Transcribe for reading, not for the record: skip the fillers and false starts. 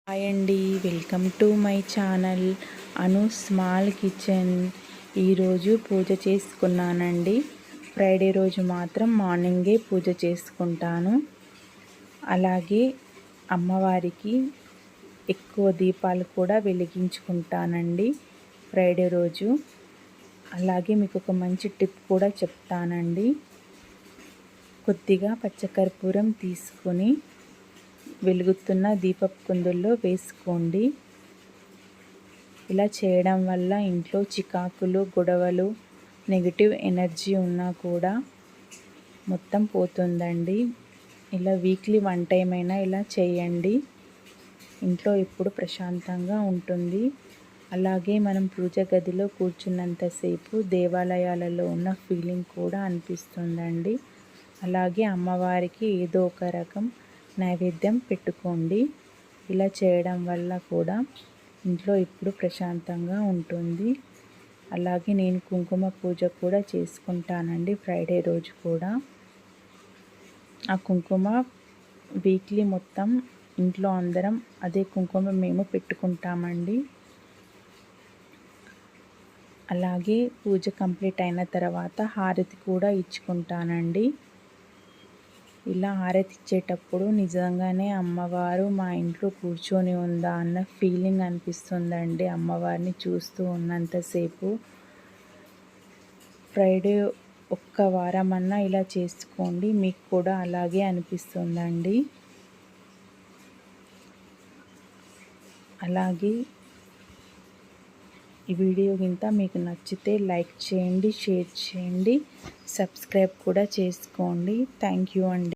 Hi అండి, welcome to my channel Anu small kitchen. ఈరోజు పూజ చేసుకున్నానండి. ఫ్రైడే రోజు మాత్రం మార్నింగే పూజ చేసుకుంటాను. అలాగే అమ్మవారికి ఎక్కువ దీపాలు కూడా వెలిగించుకుంటానండి ఫ్రైడే రోజు. అలాగే మీకు ఒక మంచి టిప్ కూడా చెప్తానండి. కొద్దిగా పచ్చకర్పూరం తీసుకొని వెలుగుతున్న దీపపు కుందుల్లో వేసుకోండి. ఇలా చేయడం వల్ల ఇంట్లో చికాకులు, గొడవలు, నెగిటివ్ ఎనర్జీ ఉన్నా కూడా మొత్తం పోతుందండి. ఇలా వీక్లీ 1 టైం అయినా ఇలా చేయండి. ఇంట్లో ఎప్పుడు ప్రశాంతంగా ఉంటుంది. అలాగే మనం పూజ గదిలో కూర్చున్నంతసేపు దేవాలయాలలో ఉన్న ఫీలింగ్ కూడా అనిపిస్తుందండి. అలాగే అమ్మవారికి ఏదో ఒక రకం నైవేద్యం పెట్టుకోండి. ఇలా చేయడం వల్ల కూడా ఇంట్లో ఎప్పుడు ప్రశాంతంగా ఉంటుంది. అలాగే నేను కుంకుమ పూజ కూడా చేసుకుంటానండి ఫ్రైడే రోజు కూడా. ఆ కుంకుమ వీక్లీ మొత్తం ఇంట్లో అందరం అదే కుంకుమ మేము పెట్టుకుంటామండి. అలాగే పూజ కంప్లీట్ అయిన తర్వాత హారతి కూడా ఇచ్చుకుంటానండి. ఇలా హారతి ఇచ్చేటప్పుడు నిజంగానే అమ్మవారు మా ఇంట్లో కూర్చొని ఉందా అన్న ఫీలింగ్ అనిపిస్తుందండి అమ్మవారిని చూస్తూ ఉన్నంతసేపు. ఫ్రైడే ఒక్క వారమన్నా ఇలా చేసుకోండి, మీకు కూడా అలాగే అనిపిస్తుందండి. అలాగే ఈ వీడియో గింత మీకు నచ్చితే లైక్ చేయండి, షేర్ చేయండి, సబ్స్క్రైబ్ కూడా చేసుకోండి. థ్యాంక్ యూ అండి.